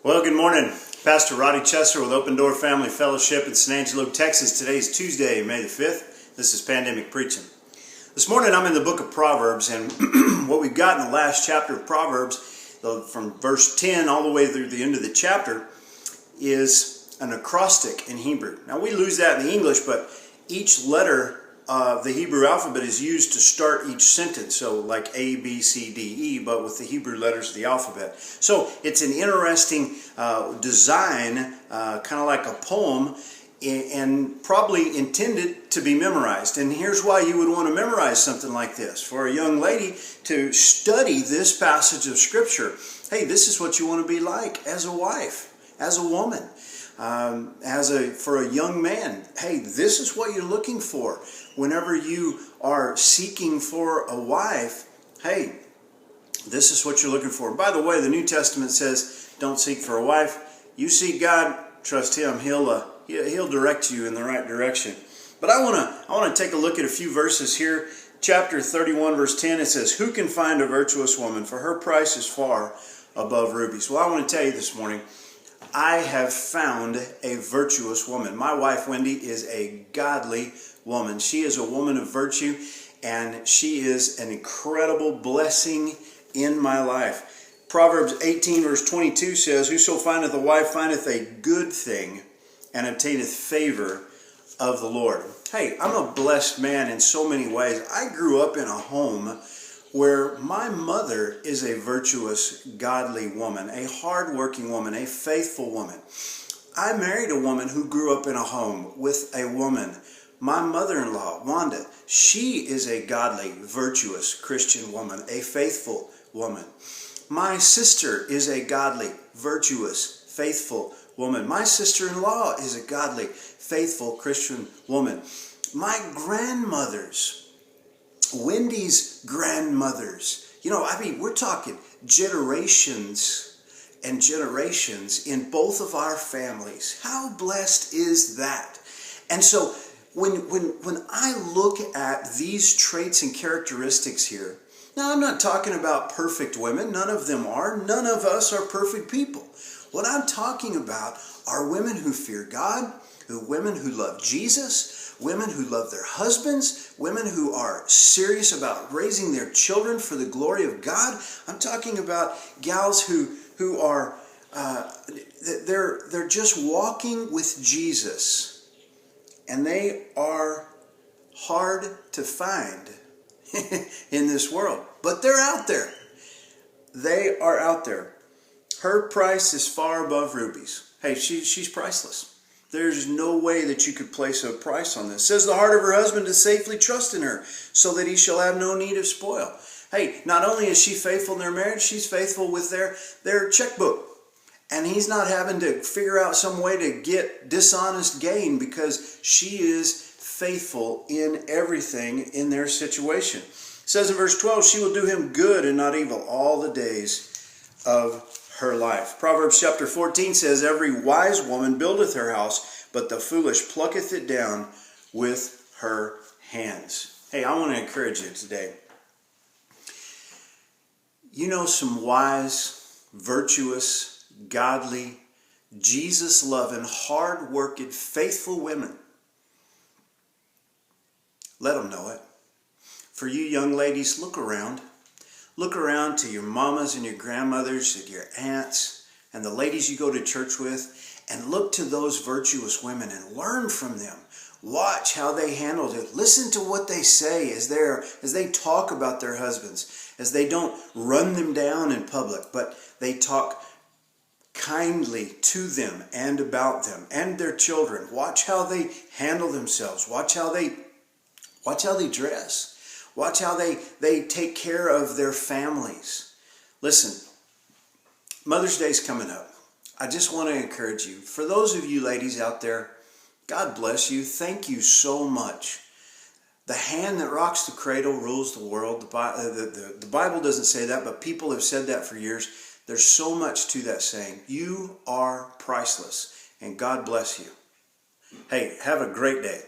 Well, good morning. Pastor Roddy Chester with Open Door Family Fellowship in San Angelo, Texas. Today is Tuesday, May the 5th. This is Pandemic Preaching. This morning I'm in the book of Proverbs, and what we've got in the last chapter of Proverbs, from verse 10 all the way through the end of the chapter, is an acrostic in Hebrew. Now we lose that in the English, but each letter of the Hebrew alphabet is used to start each sentence. So like A, B, C, D, E, but with the Hebrew letters of the alphabet. So it's an interesting design, kind of like a poem, and probably intended to be memorized. And here's why you would want to memorize something like this. For a young lady to study this passage of Scripture, hey, this is what you want to be like as a wife, as a woman. For a young man, hey, this is what you're looking for. Whenever you are seeking for a wife, hey, this is what you're looking for. By the way, the New Testament says, don't seek for a wife. You seek God, trust Him. He'll direct you in the right direction. But I want to take a look at a few verses here. Chapter 31, verse 10, it says, "Who can find a virtuous woman? For her price is far above rubies." Well, I want to tell you this morning, I have found a virtuous woman. My wife, Wendy, is a godly woman. She is a woman of virtue, and she is an incredible blessing in my life. Proverbs 18, verse 22 says, "Whoso findeth a wife findeth a good thing, and obtaineth favor of the Lord." Hey, I'm a blessed man in so many ways. I grew up in a home where my mother is a virtuous, godly woman, a hardworking woman, a faithful woman. I married a woman who grew up in a home with a woman. My mother-in-law, Wanda, she is a godly, virtuous Christian woman, a faithful woman. My sister is a godly, virtuous, faithful woman. My sister-in-law is a godly, faithful Christian woman. My grandmothers, Wendy's grandmothers, we're talking generations and generations in both of our families. How blessed is that? And so when I look at these traits and characteristics here, now I'm not talking about perfect women. None of them are. None of us are perfect people. What I'm talking about are women who fear God, women who love Jesus, women who love their husbands, women who are serious about raising their children for the glory of God. I'm talking about gals who are they're just walking with Jesus, and they are hard to find in this world, but they're out there. They are out there. Her price is far above rubies. Hey, she's priceless. There's no way that you could place a price on this. It says the heart of her husband to safely trust in her, so that he shall have no need of spoil. Hey, not only is she faithful in their marriage, she's faithful with their checkbook. And he's not having to figure out some way to get dishonest gain, because she is faithful in everything in their situation. It says in verse 12, she will do him good and not evil all the days of her life. Proverbs chapter 14 says, "Every wise woman buildeth her house, but the foolish plucketh it down with her hands." Hey, I want to encourage you today. You know some wise, virtuous, godly, Jesus-loving, hard-working, faithful women. Let them know it. For you young ladies, look around. Look around to your mamas and your grandmothers and your aunts and the ladies you go to church with, and look to those virtuous women and learn from them. Watch how they handle it. Listen to what they say as they talk about their husbands, as they don't run them down in public, but they talk kindly to them and about them and their children. Watch how they handle themselves. Watch how they dress. Watch how they take care of their families. Listen, Mother's Day is coming up. I just want to encourage you. For those of you ladies out there, God bless you. Thank you so much. The hand that rocks the cradle rules the world. The Bible doesn't say that, but people have said that for years. There's so much to that saying. You are priceless, and God bless you. Hey, have a great day.